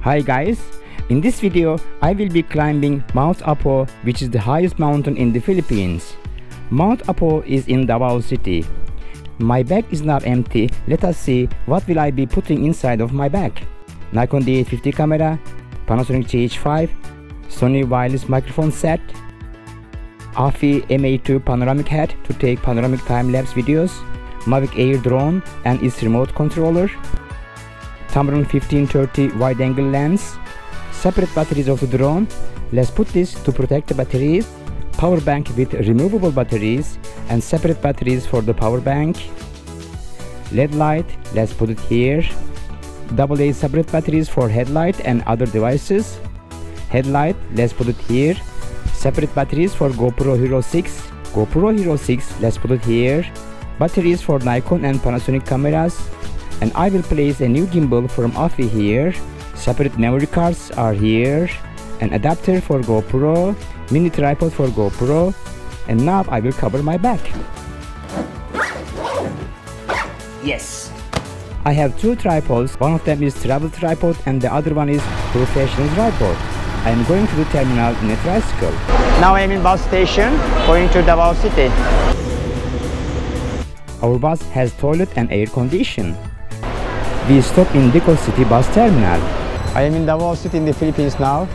Hi guys, in this video I will be climbing Mt Apo, which is the highest mountain in the Philippines. Mt Apo is in Davao City. My bag is now empty. Let us see what will I be putting inside of my bag. Nikon D850 camera, Panasonic GH5, Sony wireless microphone set, AFI MA2 panoramic head to take panoramic time-lapse videos, Mavic Air drone and its remote controller, Tamron 1530 wide-angle lens, separate batteries of the drone. Let's put this to protect the batteries, power bank with removable batteries and separate batteries for the power bank, LED light, let's put it here, AA separate batteries for headlight and other devices, headlight, let's put it here, separate batteries for GoPro Hero 6, let's put it here, batteries for Nikon and Panasonic cameras, and I will place a new gimbal from AFI here. Separate memory cards are here, an adapter for GoPro, mini tripod for GoPro, and now I will cover my back. Yes! I have two tripods, one of them is travel tripod and the other one is professional tripod. I am going to the terminal in a tricycle. Now I am in bus station, going to Davao City. Our bus has toilet and air condition. We stop in Davao City bus terminal. I am in Davao City in the Philippines now.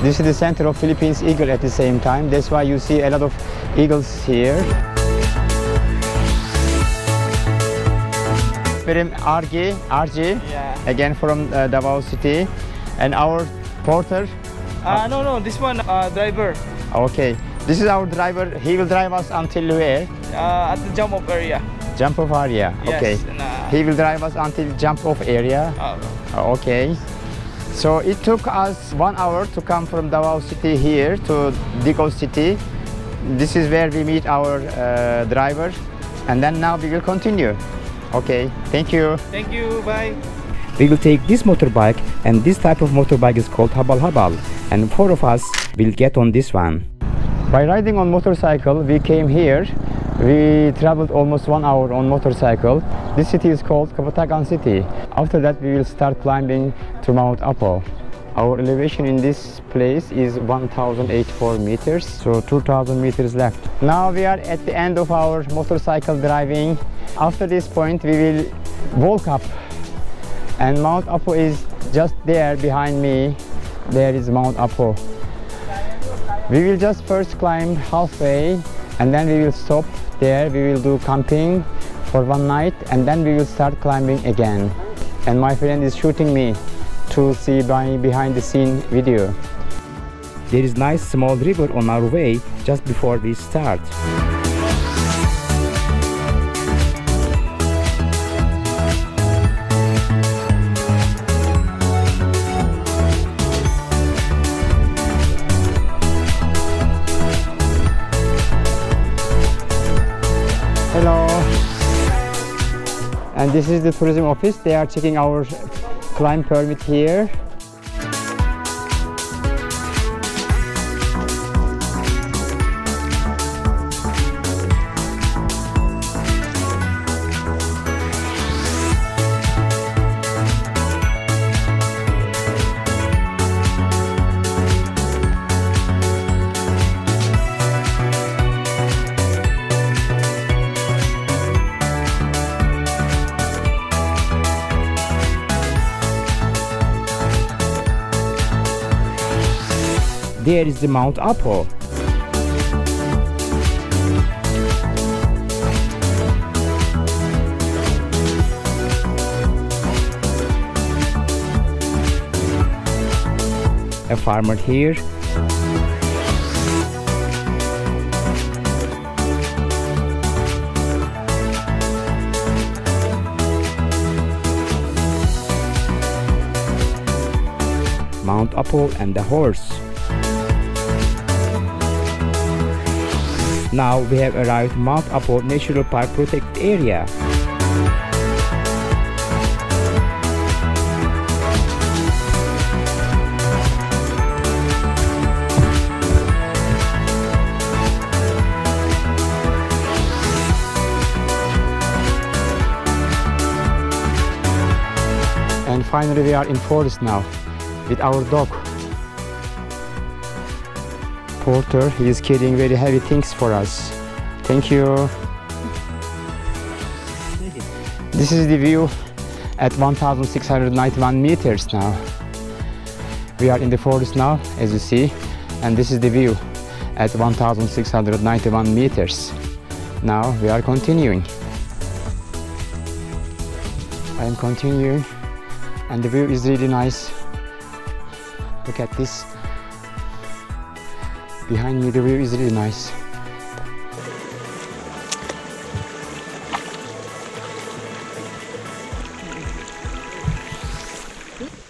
This is the center of Philippines eagle at the same time. That's why you see a lot of eagles here. RG, yeah. Again from Davao City. And our porter. No, this one, driver. Okay, this is our driver. He will drive us until where? At the jump off area. Jump off area. Yes, okay. and, he will drive us until jump off area. Okay. So it took us 1 hour to come from Davao City here to Davao City. This is where we meet our driver, and then now we will continue. Okay, thank you. Thank you, bye. We will take this motorbike, and this type of motorbike is called habal, and 4 of us will get on this one. By riding on motorcycle, we came here. We traveled almost 1 hour on motorcycle. This city is called Kapatagan City. After that, we will start climbing to Mt Apo. Our elevation in this place is 1084 meters, so 2000 meters left. Now we are at the end of our motorcycle driving. After this point, we will walk up, and Mt Apo is just there behind me. There is Mt Apo. We will just first climb halfway, and then we will stop there. We will do camping for 1 night, and then we will start climbing again. And my friend is shooting me to see my behind the scene video. There is nice small river on our way just before we start. Hello. And this is the tourism office. They are checking our climb permit here. There is the Mt Apo. A farmer here. Mt Apo and the horse. Now we have arrived Mt Apo Natural Park Protected Area. And finally we are in forest now. with our dog. Porter, he is carrying very heavy things for us. Thank you. This is the view at 1,691 meters now. We are in the forest now, as you see, and this is the view at 1,691 meters. Now we are continuing. I am continuing, and the view is really nice. Look at this. Behind me, the view is really nice.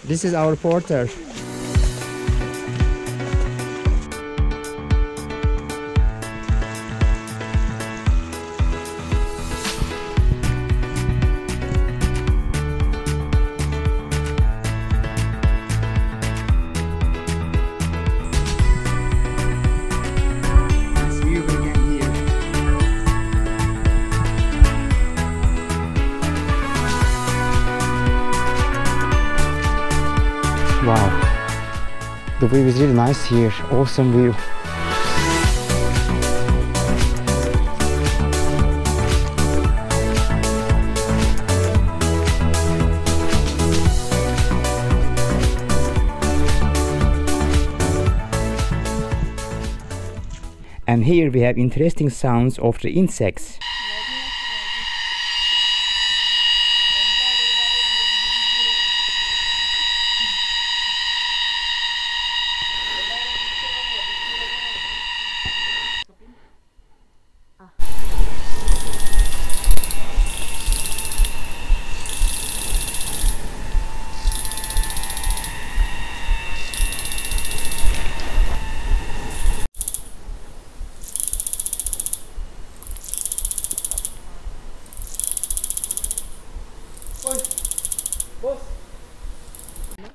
This is our porter. Wow, the view is really nice here, awesome view. And here we have interesting sounds of the insects.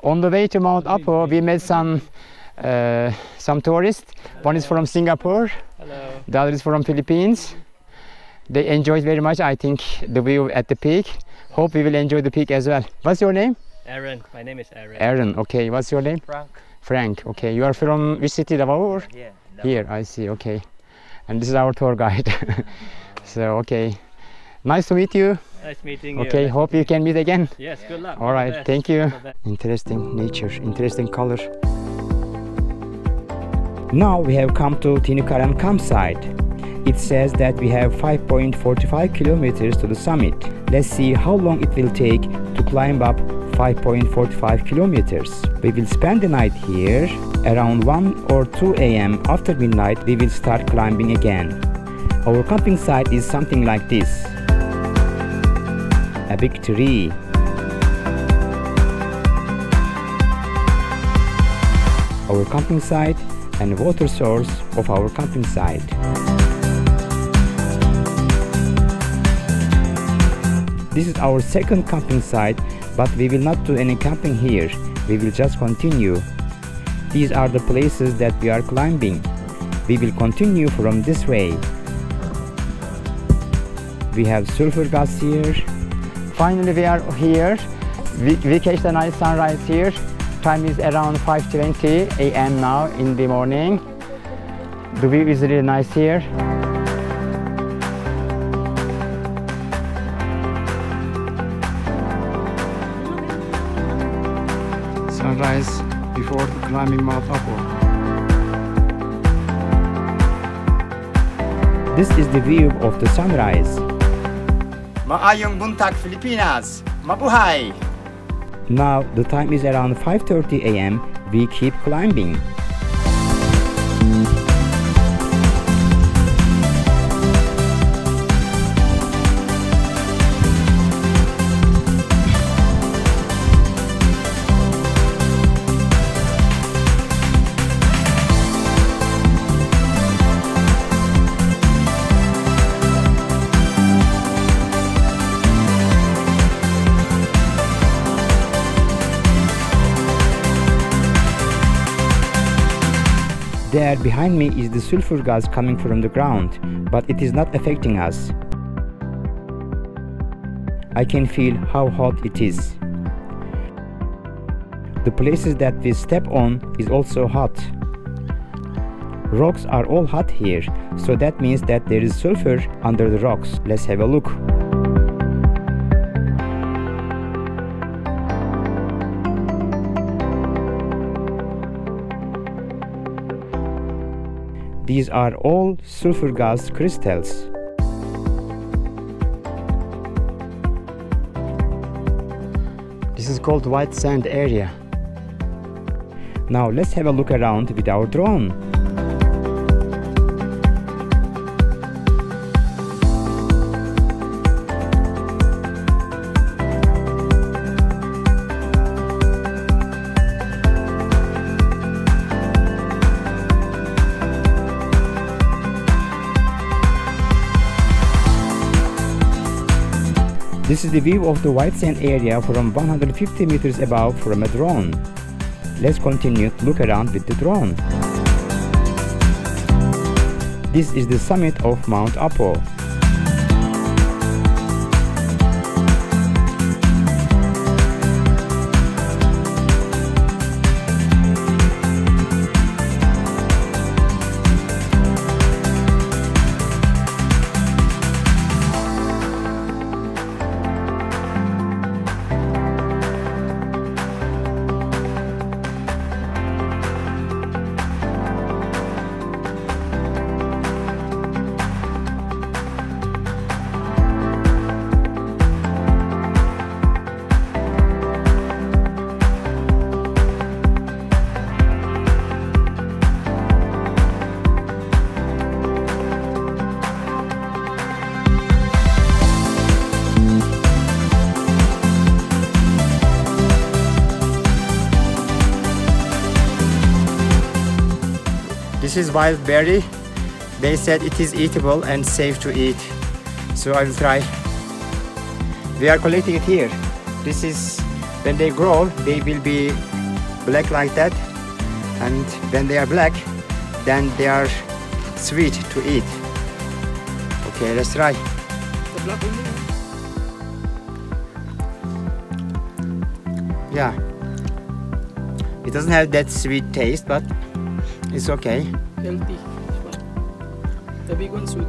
On the way to Mt Apo, we met some tourists. One is from Singapore. Hello. The other is from Philippines. They enjoyed very much, I think, the view at the peak. Hope we will enjoy the peak as well. What's your name? Aaron. My name is Aaron. Aaron. Okay. What's your name? Frank. Frank. Okay. You are from which city, Davao? Or? Yeah. Here. I see. Okay. And this is our tour guide. So okay. Nice to meet you. Nice meeting you. Okay. Hope you can meet again. Yes. Good luck. All right. Thank you. Interesting nature. Interesting color. Now we have come to Tinikaran campsite. It says that we have 5.45 kilometers to the summit. Let's see how long it will take to climb up 5.45 kilometers. We will spend the night here. Around 1 or 2 a.m. after midnight we will start climbing again. Our camping site is something like this. A big tree. Our camping site and water source of our camping site. This is our second camping site, but we will not do any camping here. We will just continue. These are the places that we are climbing. We will continue from this way. We have sulfur gas here. Finally we are here. We catch the nice sunrise here. Time is around 5:20 a.m. now in the morning. The view is really nice here. Sunrise before climbing Mt Apo. This is the view of the sunrise. Maayong buntag, Filipinas! Mabuhay! Now the time is around 5:30 a.m. We keep climbing. There behind me is the sulfur gas coming from the ground, but it is not affecting us. I can feel how hot it is. The places that we step on is also hot. Rocks are all hot here, so that means that there is sulfur under the rocks. Let's have a look. These are all sulfur gas crystals. This is called white sand area. Now let's have a look around with our drone. This is the view of the white sand area from 150 meters above from a drone. Let's continue to look around with the drone. This is the summit of Mt Apo. This is wild berry. They said it is eatable and safe to eat, so I will try. We are collecting it here. This is when they grow, they will be black like that, and when they are black, then they are sweet to eat. Okay, let's try. Yeah, it doesn't have that sweet taste, but it's okay. Healthy. The big one sweet,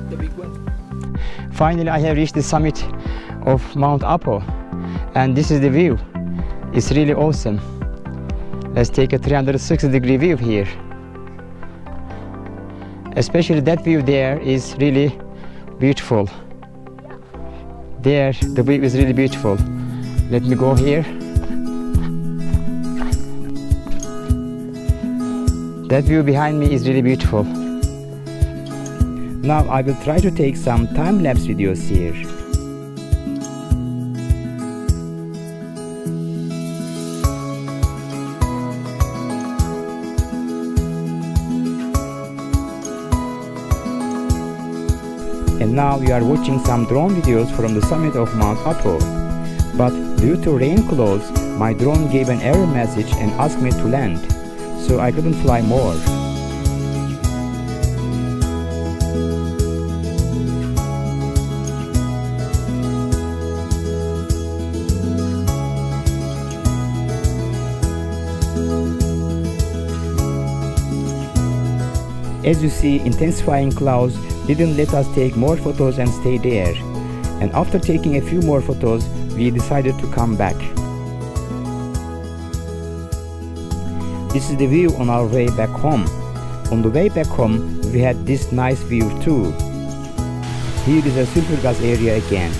the big one. Finally, I have reached the summit of Mt Apo, and this is the view. It's really awesome. Let's take a 360-degree view here. Especially that view there is really beautiful. There, the view is really beautiful. Let me go here. That view behind me is really beautiful. Now I will try to take some time-lapse videos here. And now we are watching some drone videos from the summit of Mt Apo. But due to rain clouds, my drone gave an error message and asked me to land, so I couldn't fly more. As you see, intensifying clouds didn't let us take more photos and stay there. And after taking a few more photos, we decided to come back. This is the view on our way back home. On the way back home, we had this nice view too. Here is a sulfur gas area again.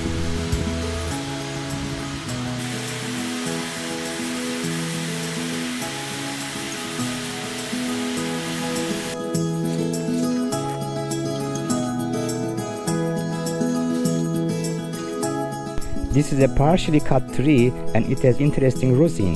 This is a partially cut tree and it has interesting rosin.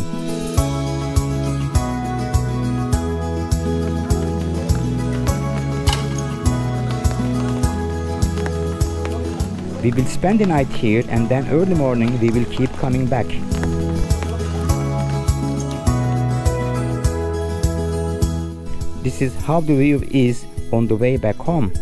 We will spend the night here and then early morning we will keep coming back. This is how the view is on the way back home.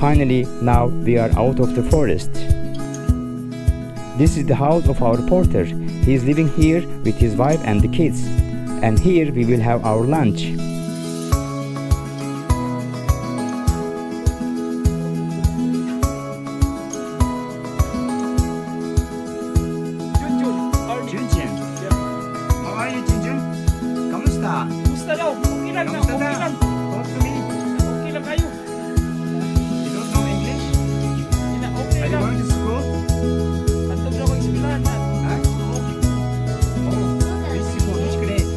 Finally, now we are out of the forest. This is the house of our porter. He is living here with his wife and the kids. And here we will have our lunch. How are you, Junjun? Kamusta? Gusto daw, okay lang na, Kamusta okay na? lang. Talk to me. Okay lang kayo. You don't know English? Okay Are you lang. going to school? Antog na ko eskwelahan na. Huh? Oh, which school? Which grade?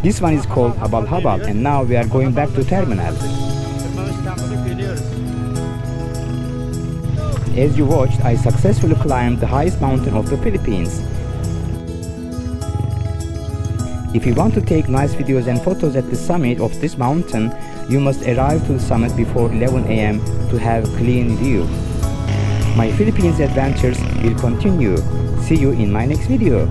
This one is called Habal Habal, and now we are going back to terminal. As you watched, I successfully climbed the highest mountain of the Philippines. If you want to take nice videos and photos at the summit of this mountain, you must arrive to the summit before 11 AM to have a clean view. My Philippines adventures will continue. See you in my next video.